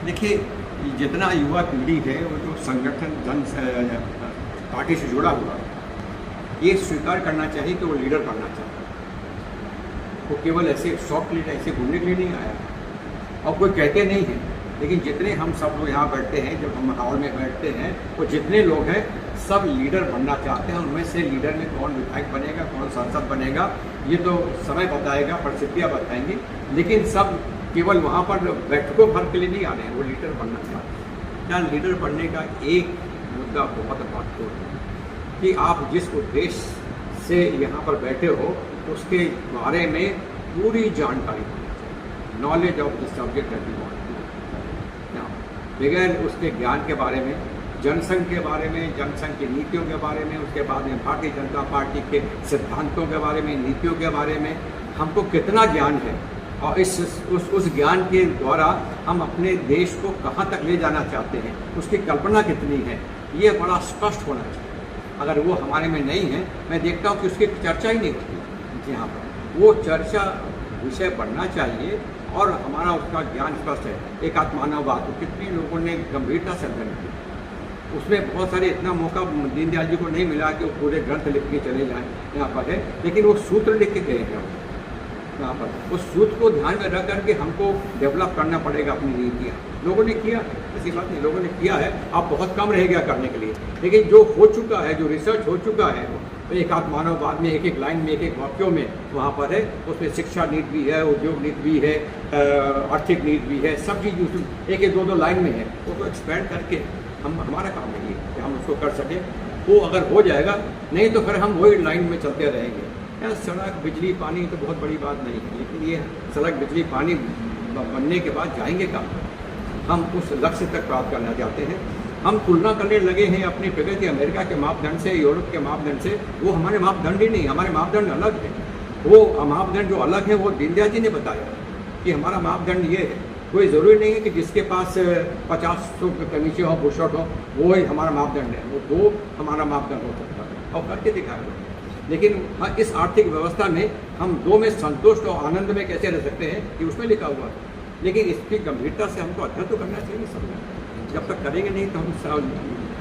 देखिए, जितना युवा पीढ़ी है वो जो संगठन पार्टी से जुड़ा हुआ है, ये स्वीकार करना चाहिए कि वो लीडर बनना चाहता है। वो केवल ऐसे सॉफ्ट लीडर ऐसे घूमने के लिए नहीं आया, और कोई कहते नहीं है, लेकिन जितने हम सब लोग यहाँ बैठते हैं, जब हम हॉल में बैठते हैं, वो जितने लोग हैं सब लीडर बनना चाहते हैं। उनमें से लीडर में कौन विधायक बनेगा, कौन सांसद बनेगा, ये तो समय बताएगा, परिस्थितियाँ बताएंगी, लेकिन सब केवल वहाँ पर बैठकों भर के लिए नहीं आ रहे हैं, वो लीडर बनना चाहते हैं। क्या लीडर बनने का एक मुद्दा बहुत महत्वपूर्ण है कि आप जिस उद्देश्य से यहाँ पर बैठे हो उसके बारे में पूरी जानकारी होनी चाहिए। Knowledge of the subject at the बगैर उसके ज्ञान के बारे में, जनसंघ के बारे में, जनसंघ की नीतियों के बारे में, उसके बाद में भारतीय जनता पार्टी के सिद्धांतों के बारे में, नीतियों के बारे में हमको कितना ज्ञान है और उस ज्ञान के द्वारा हम अपने देश को कहाँ तक ले जाना चाहते हैं, उसकी कल्पना कितनी है, ये बड़ा स्पष्ट होना चाहिए। अगर वो हमारे में नहीं है, मैं देखता हूँ कि उसकी चर्चा ही नहीं होती यहाँ पर। वो चर्चा विषय बढ़ना चाहिए और हमारा उसका ज्ञान स्पष्ट है। एकात्ममानववाद तो कितने लोगों ने गंभीरता से अध्ययन किया, उसमें बहुत सारे इतना मौका दीनदयाल जी को नहीं मिला कि वो पूरे ग्रंथ लिख के चले जाएँ यहाँ पर है, लेकिन वो सूत्र लिख के गए हैं यहाँ पर। उस सूत्र को ध्यान में रख करके हमको डेवलप करना पड़ेगा अपनी नीतियाँ। लोगों ने किया, ऐसी बात नहीं, लोगों ने किया है, अब बहुत कम रह गया करने के लिए, लेकिन जो हो चुका है, जो रिसर्च हो चुका है, तो एकात्ममानववाद में एक एक लाइन में, एक एक वाक्यों में वहाँ पर है। उसमें शिक्षा नीति भी है, उद्योग नीति भी है, आर्थिक नीति भी है, सब चीज़ उसमें एक एक दो दो लाइन में है। वो एक्सपेंड करके हमारा काम नहीं है कि हम उसको कर सकें। वो अगर हो जाएगा, नहीं तो फिर हम वही लाइन में चलते रहेंगे। यार सड़क, बिजली, पानी तो बहुत बड़ी बात नहीं है, लेकिन ये सड़क, बिजली, पानी बनने के बाद जाएंगे कहाँ? हम उस लक्ष्य तक प्राप्त करना चाहते हैं। हम तुलना करने लगे हैं अपनी प्रगति अमेरिका के मापदंड से, यूरोप के मापदंड से। वो हमारे मापदंड ही नहीं, हमारे मापदंड अलग है। वो मापदंड जो अलग है वो दीनदयाल जी ने बताया कि हमारा मापदंड ये है। कोई ज़रूरी नहीं है कि जिसके पास 50 के नीचे हो, बुशर्ट हो, वो ही हमारा मापदंड है। वो दो हमारा मापदंड हो सकता है और करके दिखाया। लेकिन इस आर्थिक व्यवस्था में हम दो में संतुष्ट और आनंद में कैसे रह सकते हैं कि उसमें लिखा हुआ है। लेकिन इसकी गंभीरता से हमको अध्ययन तो करना चाहिए सब। जब तक करेंगे नहीं तो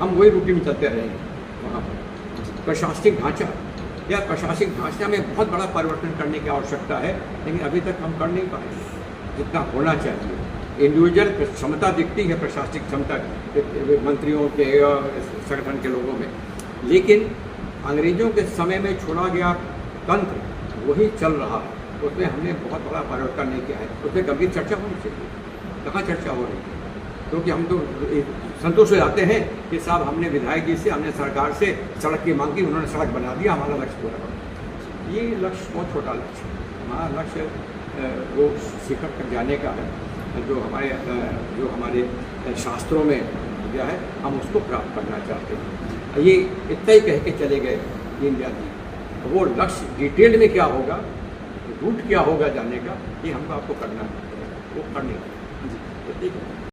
हम वही रूटीन में चलते रहेंगे। वहाँ पर प्रशासनिक ढांचा या प्रशासनिक ढांचा में बहुत बड़ा परिवर्तन करने की आवश्यकता है, लेकिन अभी तक हम कर नहीं पाए जितना होना चाहिए। इंडिविजुअल क्षमता दिखती है, प्रशासनिक क्षमता मंत्रियों के संगठन के लोगों में, लेकिन अंग्रेजों के समय में छोड़ा गया तंत्र वही चल रहा है। उसमें हमने बहुत बड़ा परिवर्तन नहीं किया है। उसमें गंभीर चर्चा होनी चाहिए। कहाँ चर्चा हो रही है? क्योंकि हम तो संतुष्ट हो जाते हैं कि साहब हमने विधायक जी से, हमने सरकार से सड़क की मांग की, उन्होंने सड़क बना दिया, हमारा लक्ष्य पूरा कर। ये लक्ष्य बहुत छोटा लक्ष्य है। हमारा लक्ष्य वो शिखर तक जाने का है, जो हमारे शास्त्रों में दिया है, हम उसको प्राप्त करना चाहते हैं। ये इतना ही कह के चले गए दीनदयाल जी। वो लक्ष्य डिटेल में क्या होगा, रूट क्या होगा जाने का, ये हमको आपको करना है, वो करने का। जी, तो ठीक है।